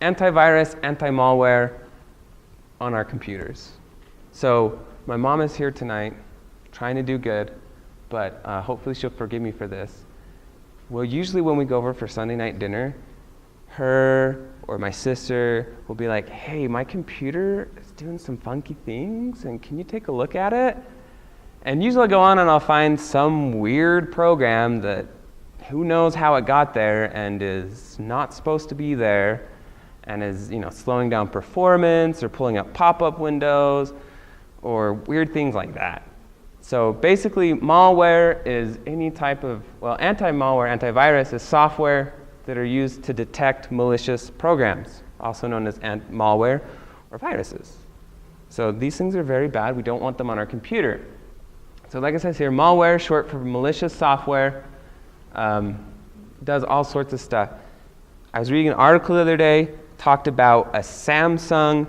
antivirus, anti-malware on our computers. So my mom is here tonight trying to do good, but hopefully she'll forgive me for this. Well, usually when we go over for Sunday night dinner, her or my sister will be like, hey, my computer is doing some funky things, and can you take a look at it? And usually I'll go on and I'll find some weird program that who knows how it got there and is not supposed to be there and is, slowing down performance or pulling up pop-up windows or weird things like that. So basically, malware is any type of, anti-malware, antivirus is software that are used to detect malicious programs, also known as malware or viruses. So these things are very bad. We don't want them on our computer. So like it says here, malware, short for malicious software, does all sorts of stuff. I was reading an article the other day, talked about a Samsung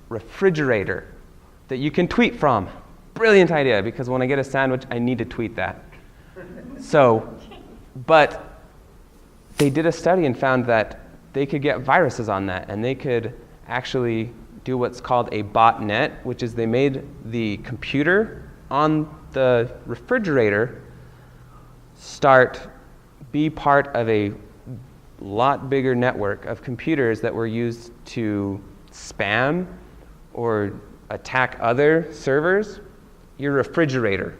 refrigerator that you can tweet from. Brilliant idea, because when I get a sandwich, I need to tweet that. But they did a study and found that they could get viruses on that, and they could actually do what's called a botnet, which is they made the computer on the refrigerator be part of a lot bigger network of computers that were used to spam or attack other servers, your refrigerator.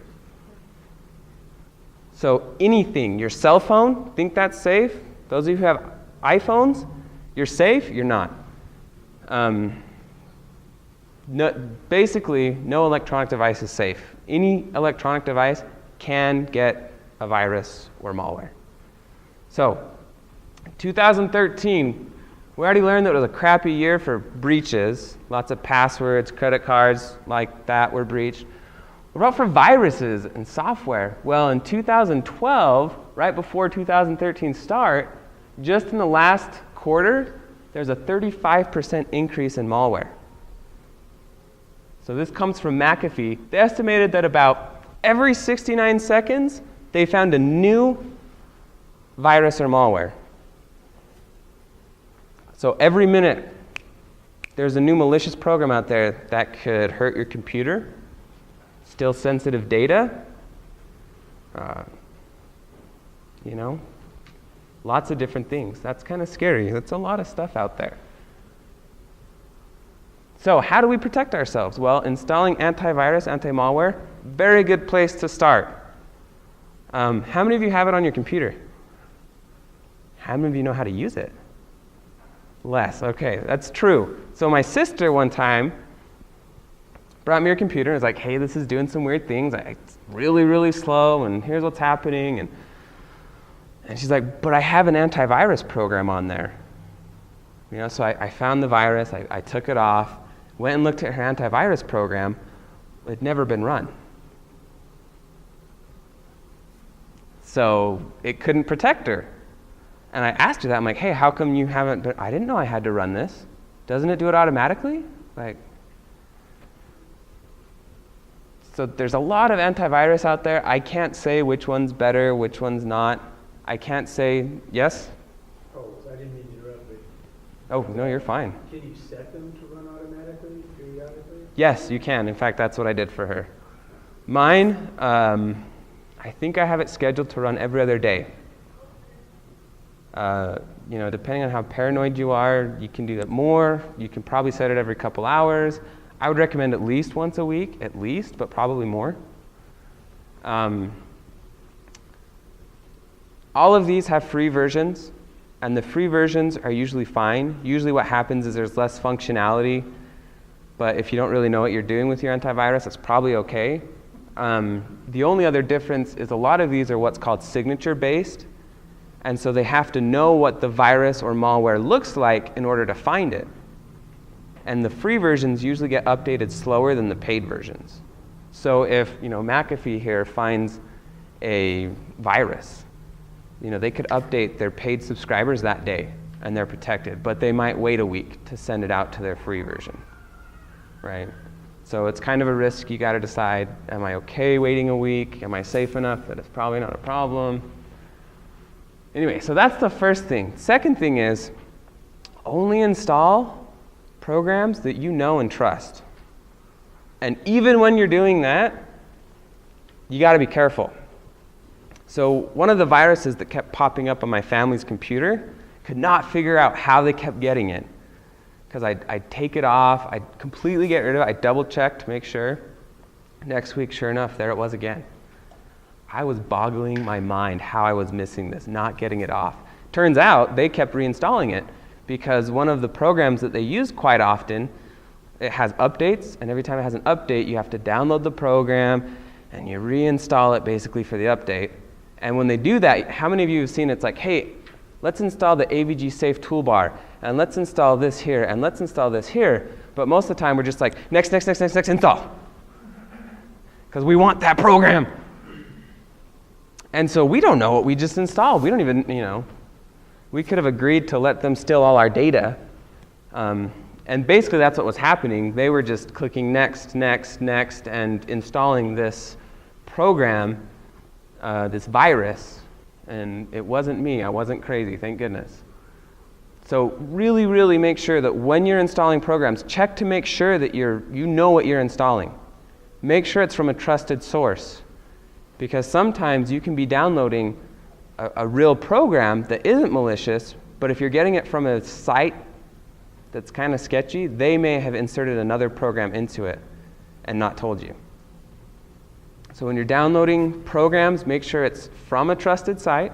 So anything, your cell phone, think that's safe? Those of you who have iPhones, you're safe? You're not. Basically, no electronic device is safe. Any electronic device can get a virus or malware. So, 2013, we already learned that it was a crappy year for breaches. Lots of passwords, credit cards like that were breached. What about for viruses and software? Well, in 2012, right before 2013 start, just in the last quarter, there's a 35% increase in malware. So this comes from McAfee. They estimated that about every 69 seconds, they found a new virus or malware. So every minute, there's a new malicious program out there that could hurt your computer, steal sensitive data, lots of different things. That's kind of scary. That's a lot of stuff out there. So how do we protect ourselves? Well, installing antivirus, anti-malware, very good place to start. How many of you have it on your computer? How many of you know how to use it? Less. Okay, that's true. So my sister one time brought me her computer and was like, hey, this is doing some weird things. It's really, really slow, and here's what's happening. And she's like, but I have an antivirus program on there. So I found the virus, I took it off, went and looked at her antivirus program. It had never been run. So it couldn't protect her. And I asked her that. I'm like, hey, how come you haven't been? I didn't know I had to run this. Doesn't it do it automatically? So there's a lot of antivirus out there. I can't say which one's better, which one's not. I can't say, yes? Oh, I didn't mean to interrupt, but... Oh, no, you're fine. Can you set them to run automatically, periodically? Yes, you can. In fact, that's what I did for her. Mine, I think I have it scheduled to run every other day. Depending on how paranoid you are, you can do that more. You can probably set it every couple hours. I would recommend at least once a week, at least, but probably more. All of these have free versions, and the free versions are usually fine. Usually what happens is there's less functionality, but if you don't really know what you're doing with your antivirus, it's probably okay. The only other difference is a lot of these are what's called signature-based, and so they have to know what the virus or malware looks like in order to find it. And the free versions usually get updated slower than the paid versions. So if McAfee here finds a virus, they could update their paid subscribers that day and they're protected, but they might wait a week to send it out to their free version, right? So it's kind of a risk. You got to decide, am I okay waiting a week? Am I safe enough that it's probably not a problem? Anyway, so that's the first thing. Second thing is, only install programs that you know and trust. And even when you're doing that, you got to be careful. So one of the viruses that kept popping up on my family's computer, could not figure out how they kept getting it. Because I'd take it off, I'd completely get rid of it, I'd double check to make sure. Next week, sure enough, there it was again. I was boggling my mind how I was missing this, not getting it off. Turns out they kept reinstalling it because one of the programs that they use quite often, it has updates, and every time it has an update, you have to download the program and you reinstall it basically for the update. And when they do that, how many of you have seen it's like, hey, let's install the AVG Safe toolbar, and let's install this here, and let's install this here. But most of the time, we're just like, next, install. Because we want that program. And so we don't know what we just installed. We don't even, we could have agreed to let them steal all our data. And basically, that's what was happening. They were just clicking next, and installing this program, this virus. And it wasn't me. I wasn't crazy, thank goodness. So really, really make sure that when you're installing programs, check to make sure that you know what you're installing. Make sure it's from a trusted source. Because sometimes you can be downloading a real program that isn't malicious, but if you're getting it from a site that's kind of sketchy, they may have inserted another program into it and not told you. So when you're downloading programs, make sure it's from a trusted site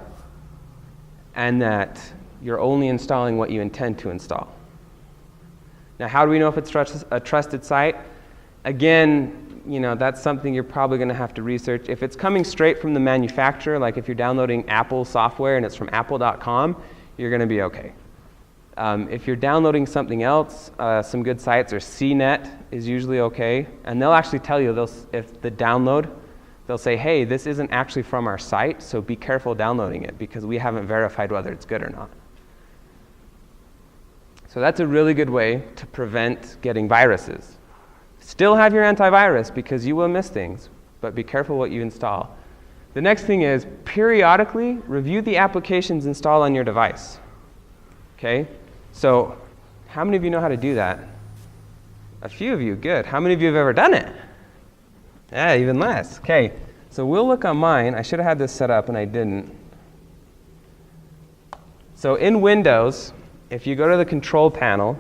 and that you're only installing what you intend to install. Now, how do we know if it's a trusted site? Again, that's something you're probably going to have to research. If it's coming straight from the manufacturer, like if you're downloading Apple software and it's from apple.com, you're going to be okay. If you're downloading something else, some good sites, or CNET is usually okay. And they'll actually tell you, if the download, they'll say, hey, this isn't actually from our site, so be careful downloading it because we haven't verified whether it's good or not. So that's a really good way to prevent getting viruses. Still have your antivirus because you will miss things, but be careful what you install. The next thing is periodically review the applications installed on your device. Okay? So how many of you know how to do that? A few of you, good. How many of you have ever done it? Yeah, even less. Okay, so we'll look on mine. I should have had this set up and I didn't. So in Windows, if you go to the control panel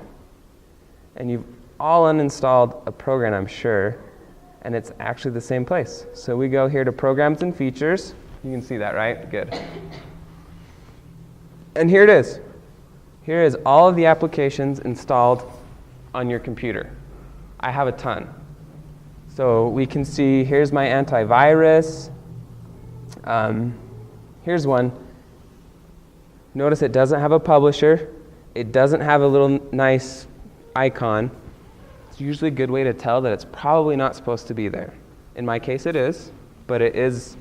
and you've all uninstalled a program, I'm sure, and it's actually the same place. So we go here to Programs and Features. You can see that, right? Good. And here it is. Here is all of the applications installed on your computer. I have a ton. So we can see, here's my antivirus. Here's one. Notice it doesn't have a publisher. It doesn't have a little nice icon. It's usually a good way to tell that it's probably not supposed to be there. In my case, it is, but it is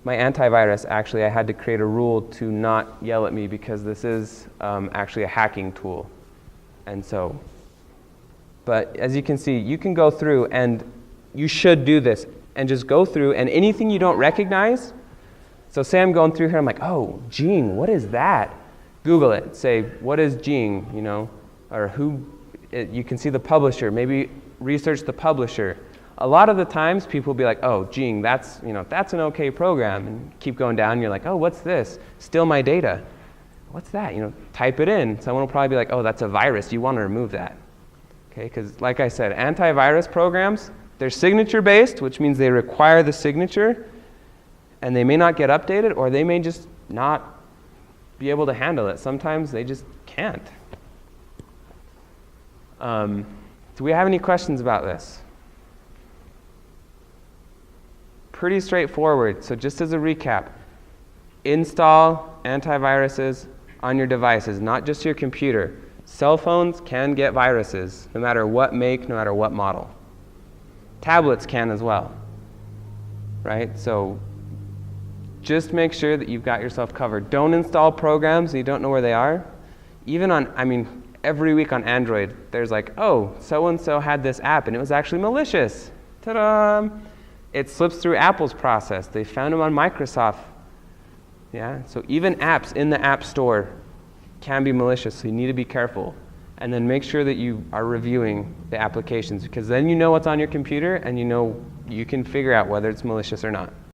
my antivirus. Actually, I had to create a rule to not yell at me because this is actually a hacking tool. And so, but as you can see, you can go through, and you should do this, and just go through, and anything you don't recognize, so say I'm going through here, I'm like, oh, Jing, what is that? Google it, say, what is Jing, or who, you can see the publisher, maybe research the publisher. A lot of the times people will be like, oh, Jing, that's an okay program, and keep going down, and you're like, oh, what's this? Steal my data. What's that? Type it in. Someone will probably be like, oh, that's a virus, you want to remove that. Okay, because like I said, antivirus programs, they're signature-based, which means they require the signature, and they may not get updated, or they may just not be able to handle it. Sometimes they just can't. Do we have any questions about this? Pretty straightforward. So just as a recap, install antiviruses on your devices, not just your computer. Cell phones can get viruses, no matter what make, no matter what model. Tablets can as well, right? So just make sure that you've got yourself covered. Don't install programs that you don't know where they are. Even on, every week on Android, there's like, oh, so-and-so had this app, and it was actually malicious. Ta-da! It slips through Apple's process. They found them on Microsoft. Yeah, so even apps in the App Store can be malicious, so you need to be careful. And then make sure that you are reviewing the applications, because then you know what's on your computer and you know you can figure out whether it's malicious or not.